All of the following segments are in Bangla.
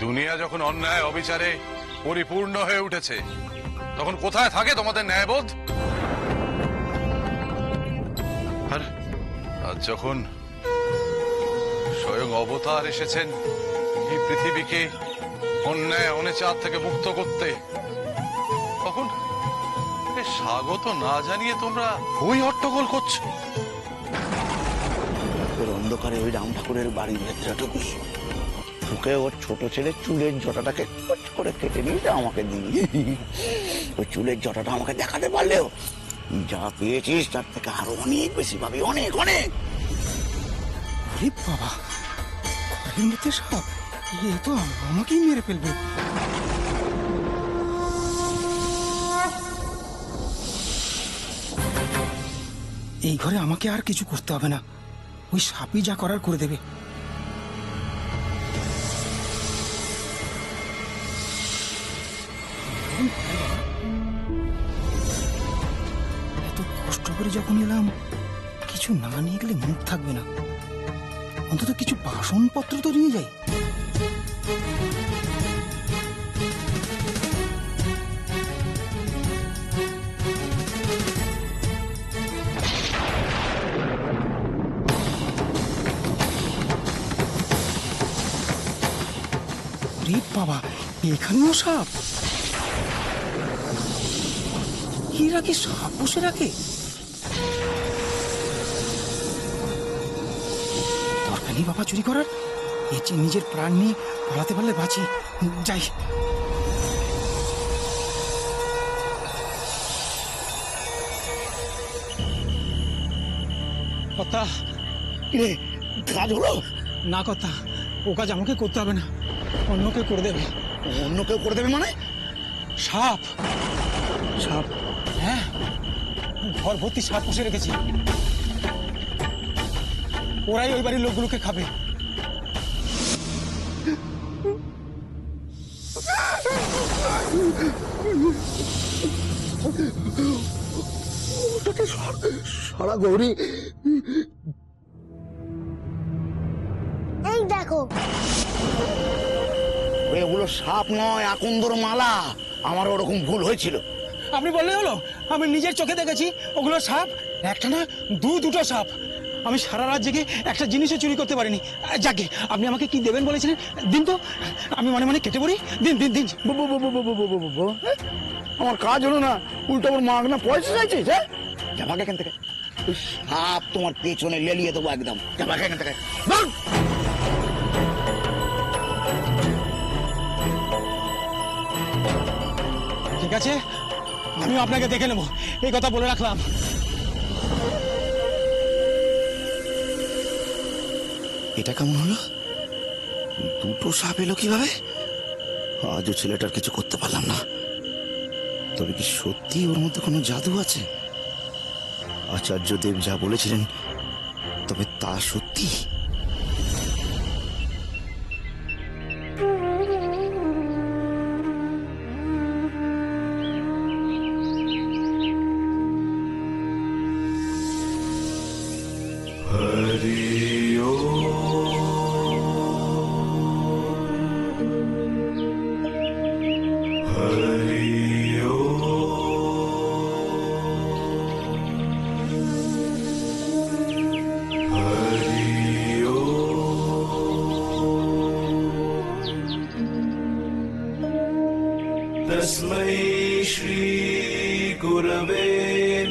দুনিয়া যখন অন্যায় অবিচারে পরিপূর্ণ হয়ে উঠেছে তখন কোথায় থাকে তোমাদের ন্যায়বোধ? আর আজ যখন স্বয়ং অবতার এসেছেন এই পৃথিবীকে অন্যায় অনাচার থেকে মুক্ত করতে, তখন স্বাগত না জানিয়ে তোমরা ওই হট্টগোল করছো। অন্ধকারে ওই রাম ঠাকুরের বাড়ির ভেতরে ঢুকুস, ঢুকে ওর ছোট ছেলে চুলের জটাটাকে করে কেটে নিয়ে আমাকে দিয়ে, ওই চুলের জটাটা আমাকে দেখাতে পারলেও যা পেয়েছিস তার থেকে আরো অনেক বেশি পাবি, অনেক অনেক। বাবা, ঘরের মধ্যে সাপ, এ তো আমাকেই মেরে ফেলবে। এই ঘরে আমাকে আর কিছু করতে হবে না, ওই সাপই যা করার করে দেবে। এত কষ্ট করে যখন এলাম, কিছু না নিয়ে গেলে মুখ থাকবে না, অন্তত কিছু বাসনপত্র তো নিয়ে যাই। রে বাবা, এখানেও সাপ! এরা কি সাপ বসে রাখে? দরকার নেই বাবা চুরি করার, এর চেয়ে নিজের প্রাণ নিয়ে পালাতে পারলে বাঁচি। যাই। কথা রে, কাজ হলো না, কথা ও কাজ আমাকে করতে হবে না, অন্য কেউ করে দেবে। অন্য কেউ করে দেবে মানে? সাপ, সাপ? হ্যাঁ, ঘর ভর্তি সাপ পুষে রেখেছি, ওরাই ওই বাড়ির লোকগুলোকে খাবে। সারা গৌরী, এই দেখো, এগুলো সাপ নয়, আকন্দর মালা। আমার ওরকম ভুল হয়েছিল। আপনি বললে হলো, আমি নিজের চোখে দেখেছি ওগুলো সাপ, একটা না দুটো সাপ। আমি সারা রাত জেগে একটা জিনিসও চুরি করতে পারিনি। যাকে আপনি আমাকে কি দেবেন বলেছিলেন, দিন তো, আমি মনে মনে কেটে পড়ি। দিন দিন দিন। আমার কাজ হলো না, উল্টো আমার মাগনা পয়সা চাইছিস? হ্যাঁ, যাবাকে এখান থেকে। ওই সাপ তোমার পেছনে লেলিয়ে দেবো একদম। যাবাকে এখান থেকে। ঠিক আছে, আমিও আপনাকে দেখে নেবো, এই কথা বলে রাখলাম। এটা কেমন হলো? দুটো সাপ এলো কিভাবে? আজও ছেলেটার কিছু করতে পারলাম না। তবে কি সত্যি ওর মধ্যে কোনো জাদু আছে? আচার্যদেব যা বলেছিলেন, তবে তা সত্যি? तस्मै श्री गुरवे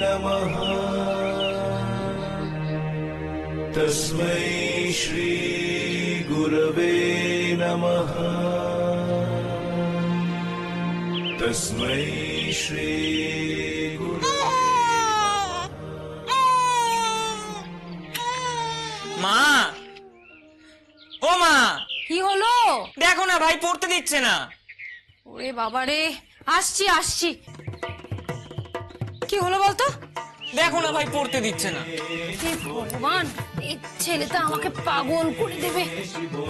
नमः। तस्मै श्री गुरवे नमः। तस्मै श्री মা, ও মা, কি হলো? দেখো না ভাই পড়তে দিচ্ছে না। ওরে বাবারে, আসছি আসছি। কি হলো বলতো? দেখো না ভাই পড়তে দিচ্ছে না। হে ভগবান, এই ছেলেটা আমাকে পাগল করে দেবে,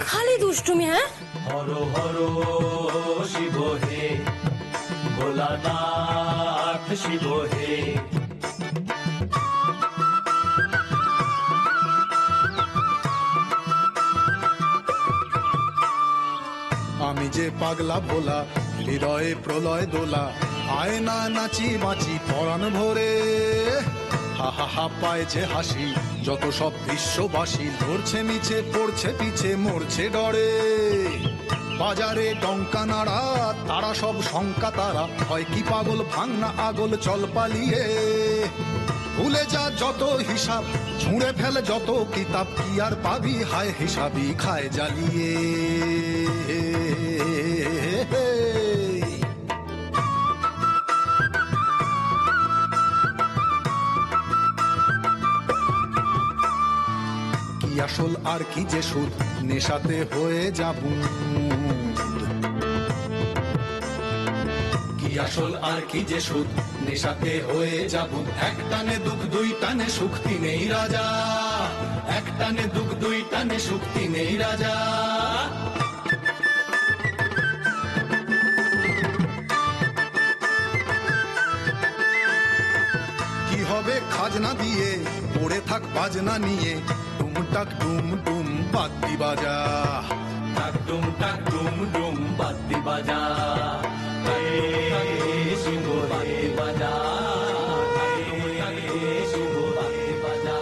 খালি দুষ্টুমি। হ্যাঁ, हर हर शिव हे भोलानाथ शिव हे। আমি যে পাগলা ভোলা, হৃদয়ে প্রলয় দোলা, আয় না নাচি বাঁচি পরাণ ভরে। হা হা হা পায় যে হাসি, যত সব বিশ্ববাসী ধরছে মিছে পড়ছে পিছে মরছে ডরে। বাজারে ডঙ্কা নাড়া, তারা সব শঙ্কা তারা, হয় কি পাগল ভাঙনা আগল চল পালিয়ে। ভুলে যা যত হিসাব, ছুঁড়ে ফেলে যত কিতাব, কি আর পাবি হায় হিসাবই খায় জ্বালিয়ে। কি আসল আর কি যে সুদ, নেশাতে হয়ে যাবো। কি আসল আর কি যে সুদ, নেশাতে হয়ে যাবো। এক টানে দুঃখ দুই টানে সুখ তিনেই রাজা, এক টানে দুঃখ দুই টানে সুখ তিনেই রাজা। কি হবে খাজনা দিয়ে, পড়ে থাক বাজনা নিয়ে, টুমটাক টুম টুম বাদ্যি বাজা। টাক টুম ডুম বাদ্যি বাজা, শুভ বাদ্যি বাজা, শুভ বাদ্যি বাজা।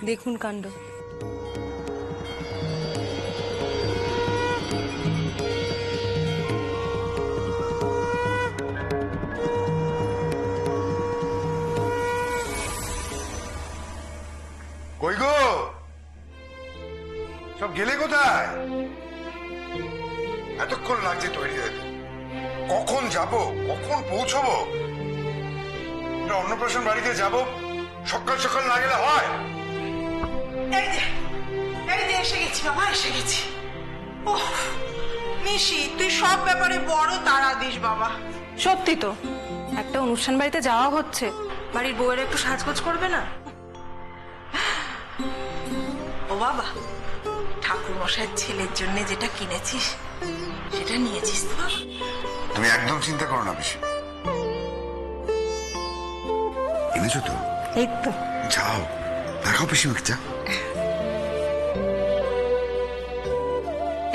দেখুন কাণ্ড। কই গো, সব গেলে কোথায়? এতক্ষণ লাগছে তৈরি হতে, কখন যাব কখন পৌঁছবো? অন্নপ্রাশন বাড়িতে যাব, সকাল সকাল না গেলে হয়? এই যে এসে গেছি বাবা, এসে গেছি। ওহ নিশি, তুই সব ব্যাপারে বড় তাড়া দিস বাবা। সত্যি তো, একটা অনুষ্ঠান বাড়িতে যাওয়া হচ্ছে, বাড়ির বউয়ের একটু সাজগোজ করবে না? ও বাবা, ঠাকুর মশাইয়ের ছেলের জন্য যেটা কিনেছিস সেটা নিয়েছিস তো? তুমি একদম চিন্তা করো না বেশি, এনেছো তো? এই তো। যাও দেখাও পিসিমাকে, যা।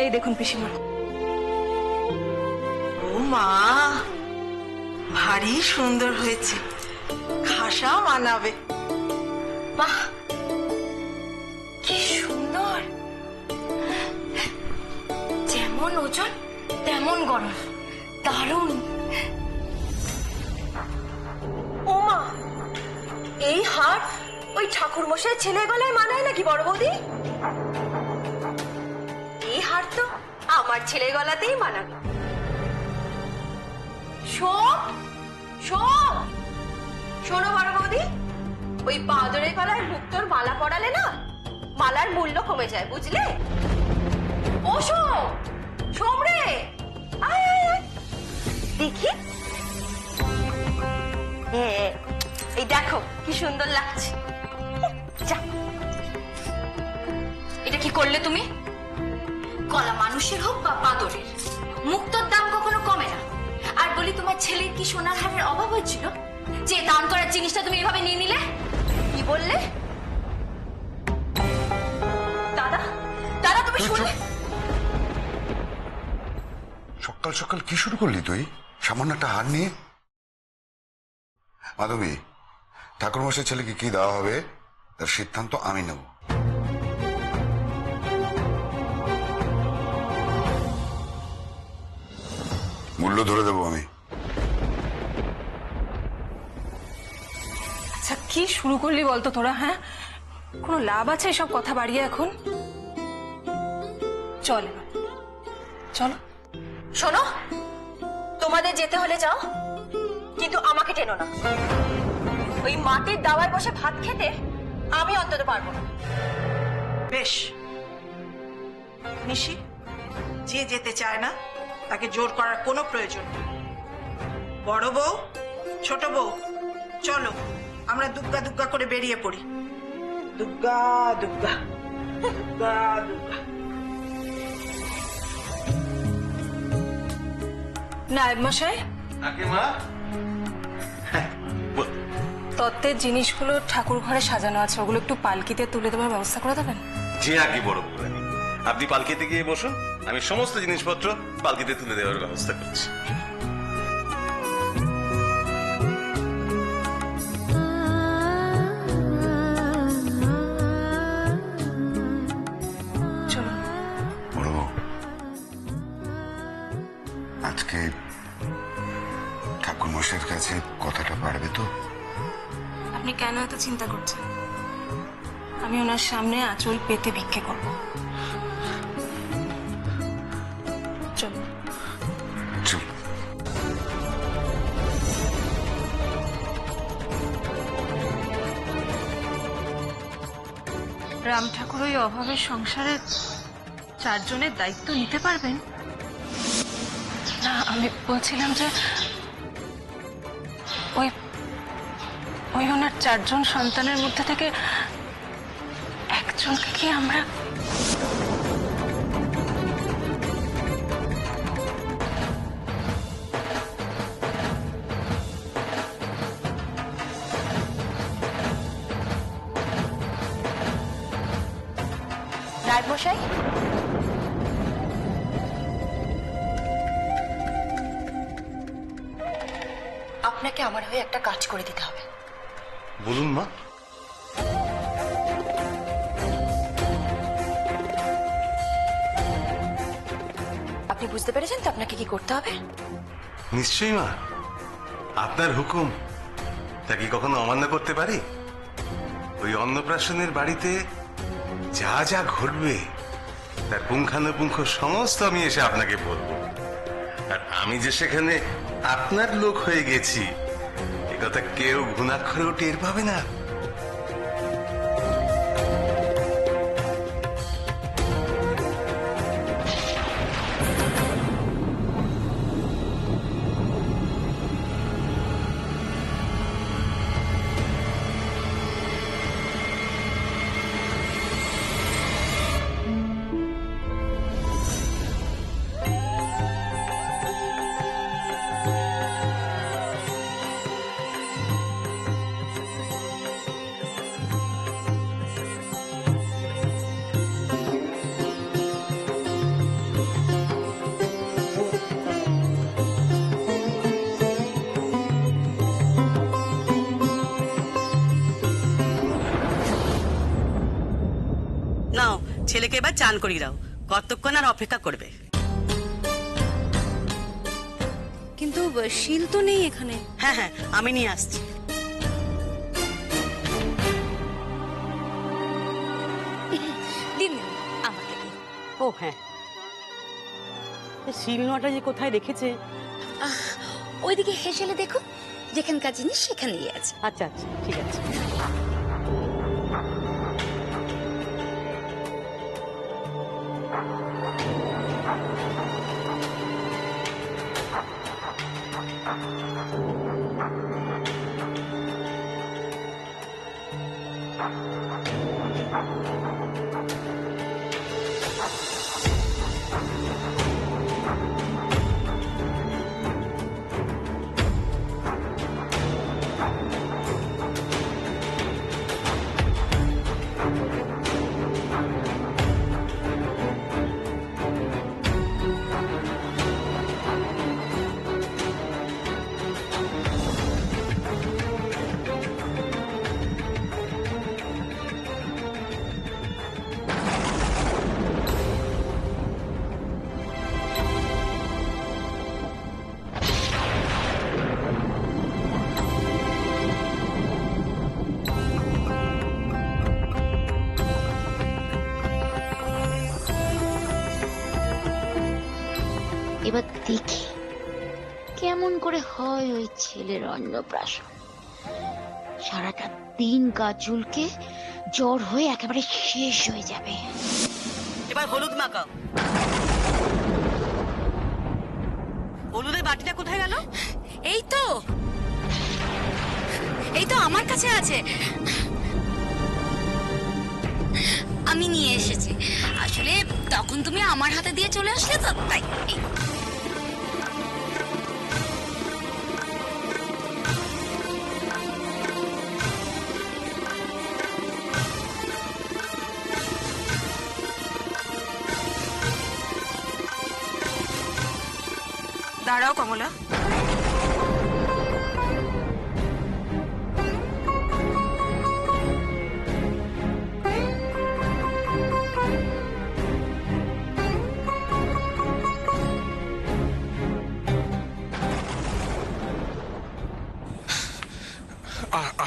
এই দেখুন পিসিমা। ও মা, ভারী সুন্দর হয়েছে, খাসা মানাবে। বাহ, কি সুন্দর! যেমন ওজন তেমন গরম, দারুণ। ও মা, এই হার ওই ঠাকুর মশাই ছেলে গলায় মানায় নাকি বড় বৌদি? এই হার তো আমার ছেলে গলাতেই মানাবে। শোনো বড় বৌদি, ওই বাদরের গলায় মুক্তোর মালা পরালে না, মালার মূল্য কমে যায়, বুঝলে? ও সোম রে, আয় আয় আয়, দেখি। এই দেখো কি সুন্দর লাগছে। যা, এটা কি করলে তুমি? গলা মানুষের হোক বা বাদরের, মুক্তোর দাম কখনো কমে না। আর বলি, তোমার ছেলের কি সোনার হারের অভাব হয়েছিল যে দান করার জিনিসটা তুমি এভাবে নিয়ে নিলে? কি বললে দাদা? দাদা তুমি শুনলে? সকাল সকাল কি শুরু করলি তুই, সামান্য একটা হার নিয়ে? মাধবী, ঠাকুরমশাই ছেলেকে কি দেওয়া হবে তার সিদ্ধান্ত আমি নেব। মূল্য ধরে দেবো আমি। আচ্ছা, কি শুরু করলি বলতো তোরা? হ্যাঁ, কোনো লাভ আছে এসব কথা বাড়িয়ে এখন? চল এবার, চলো। শোনো, তোমাদের যেতে হলে যাও, কিন্তু আমাকে টেনো না। ওই মাটির দাওয়ায় বসে ভাত খেতে আমি অন্তত পারবো না। বেশ নিশি, যে যেতে চায় না তাকে জোর করার কোনো প্রয়োজন নেই। বড় বউ, ছোট বউ, চলো আমরা দুগ্গা দুগ্গা করে বেরিয়ে পড়ি। দুগ্গা দুগ্গা দুগ্গা দুগ্গা। নায়েব মশাই, তত্ত্বের জিনিসগুলো ঠাকুর ঘরে সাজানো আছে, ওগুলো একটু পালকিতে তুলে দেওয়ার ব্যবস্থা করে দেবেন? যে আগে বড় বউরানী, আপনি পালকিতে গিয়ে বসুন, আমি সমস্ত জিনিসপত্র পালকিতে তুলে দেওয়ার ব্যবস্থা করছি। চলুন। বড় বউ, আজকে ঠাকুরমশাইয়ের কাছে কথাটা পারবে তো? আপনি কেন এত চিন্তা করছেন? আমি ওনার সামনে আঁচল পেতে ভিক্ষে করব। চলুন। চল। রাম ঠাকুর ওই অভাবের সংসারে 4 জনের দায়িত্ব নিতে পারবেন না? আমি বলছিলাম যে ওই ওই ওনার 4 জন সন্তানের মধ্যে থেকে একজনকে কি আমরা রায়মশাই, আপনাকে আমার হয়ে একটা কাজ করে দিতে হবে। বলুন মা। আপনি বুঝতে পেরেছেন তো আপনাকে কি করতে হবে? নিশ্চয়ই মা, আপনার হুকুম তা কি কখনো অমান্য করতে পারি? ওই অন্নপ্রাশনের বাড়িতে যা যা ঘটবে তার পুঙ্খানুপুঙ্খ সমস্ত আমি এসে আপনাকে বলবো। আর আমি যে সেখানে আপনার লোক হয়ে গেছি এ কথা কেউ ঘুণাক্ষরেও টের পাবে না। নাও, ছেলেকে এবার চান করিয়ে দাও, কতক্ষণ আর অপেক্ষা করবে? কিন্তু শিল তো নেই এখানে। হ্যাঁ হ্যাঁ, আমি নিয়ে আসছি। দিন আমাকে দিন। ও হ্যাঁ, শিল নোয়াটা যে কোথায় রেখেছে? ওইদিকে হেসেলে দেখো, যেখানকার জিনিস সেখানেই আছে। আচ্ছা আচ্ছা, ঠিক আছে। এবার দেখি কেমন করে হয় ওই ছেলের অন্নপ্রাশন। সারাটা দিন গা চুলকে জ্বর হয়ে একেবারে শেষ হয়ে যাবে। এবার হলুদ মাখাও। হলুদের বাটিটা কোথায় গেল? এই তো আমার কাছে আছে, আমি নিয়ে এসেছি। আসলে তখন তুমি আমার হাতে দিয়ে চলে আসলে তো, তাই। দাঁড়াও কমলা।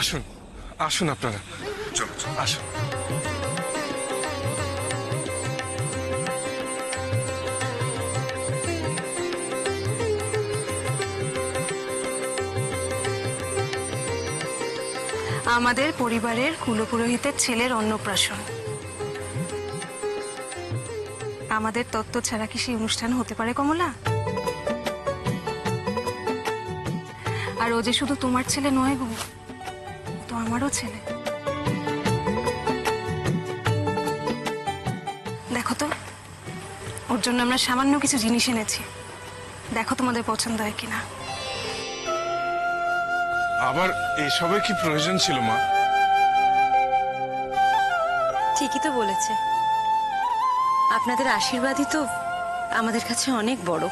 আসুন আসুন আপনারা, চলো আসুন। আমাদের পরিবারের কুলপুরোহিতের ছেলের অন্নপ্রাশন। আমাদের তত্ত্ব ছাড়া কি সেই অনুষ্ঠান হতে পারে কমলা? আর ও যে শুধু তোমার ছেলে নয় গো, ও তো আমারও ছেলে। দেখো তো, ওর জন্য আমরা সামান্য কিছু জিনিস এনেছি, দেখো তোমাদের পছন্দ হয় কিনা। আবার এসবের কি প্রয়োজন ছিল মা? ঠিকই তো বলেছে, আপনাদের আশীর্বাদই তো আমাদের কাছে অনেক বড়।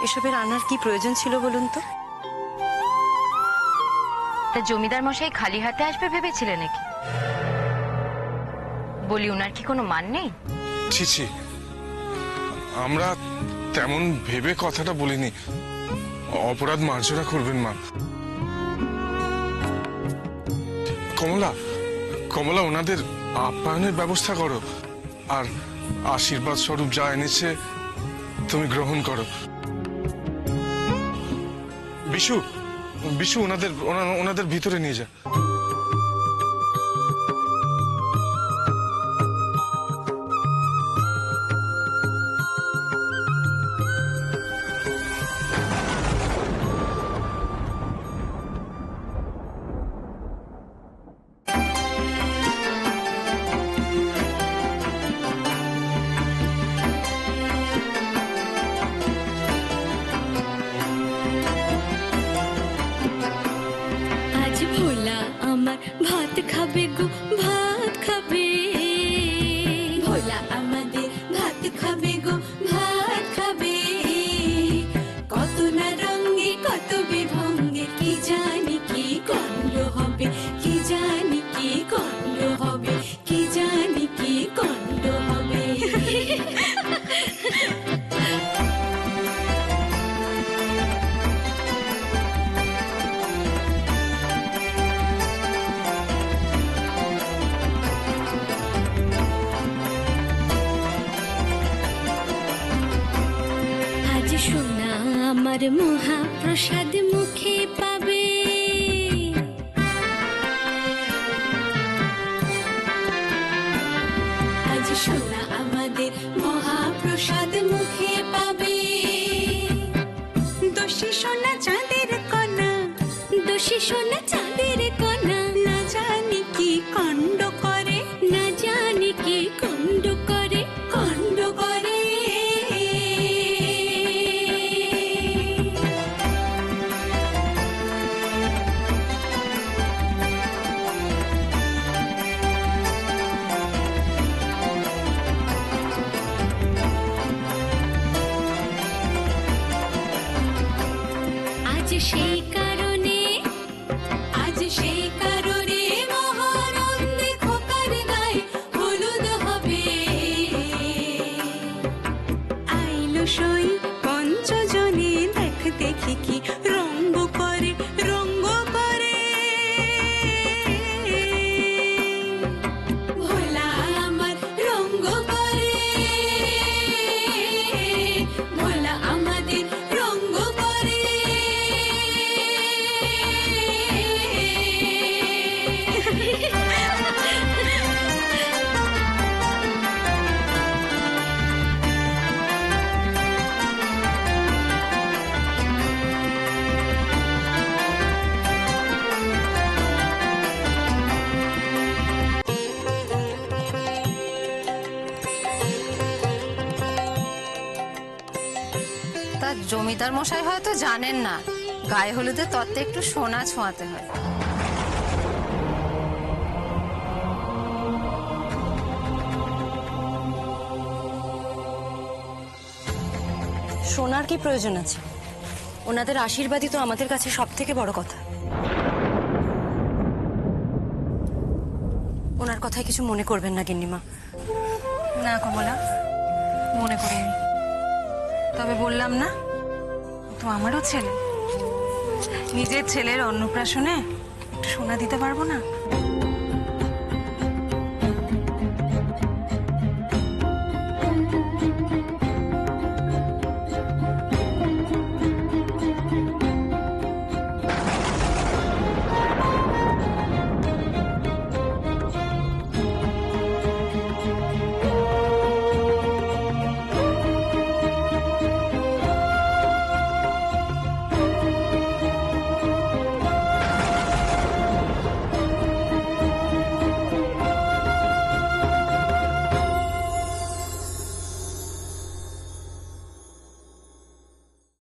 এসবের আনার কি প্রয়োজন ছিল বলুন তো? জমিদার মশাই খালি হাতে আসবে ভেবেছিলে নাকি? বলি, উনার কি কোনো মান নেই? ছি ছি, আমরা তেমন ভেবে কথাটা বলিনি। অপরাধ মার্জনা করবেন মা। কমলা, কমলা, ওনাদের আপ্যায়নের ব্যবস্থা করো, আর আশীর্বাদ স্বরূপ যা এনেছে তুমি গ্রহণ করো। বিশু, বিশু, ওনাদের ভিতরে নিয়ে যা। ভাত খাবে গো, ভাত খাবে। ভোলা আমাদের ভাত খাবে গো, ভাত খাবে। কত না রঙে কত বিভঙ্গে, কি জানি কি কাণ্ড হবে, কি জানি কি কাণ্ড হবে, কি জানি কি কাণ্ড হবে। সোনা আমার মহাপ্রসাদ মুখে পাবে। আজ সোনা আমাদের মহাপ্রসাদ মুখে পাবে। দোষী সোনা চাঁদের কণা, দোষী সোনা চাঁদের কণা। না জানি কি কাণ্ড করে, না জানি কি কাণ্ড করে, কাণ্ড করে। সেই কারণে, আজ সেই কারণে মহানন্দে খোকার গায়ে হলুদ হবে। আইলো সই পঞ্চজনে, দেখ দেখি কি রঙ্গ করে, রঙ্গ করে। ভোলা আমার রঙ্গ করে, ভোলা আমাদের রঙ্গ করে। তার জমিদার মশাই হয়তো জানেন না, গায়ে হলুদের তত্ত্বে একটু সোনা ছোঁয়াতে হয়। সোনার কি প্রয়োজন আছে? ওনাদের আশীর্বাদই তো আমাদের কাছে সব থেকে বড় কথা। ওনার কথায় কিছু মনে করবেন না গিন্নিমা। না কমলা, মনে করিনি। তবে বললাম না, তো আমারও ছেলে, নিজের ছেলের অন্নপ্রাশনে একটু সোনা দিতে পারবো না?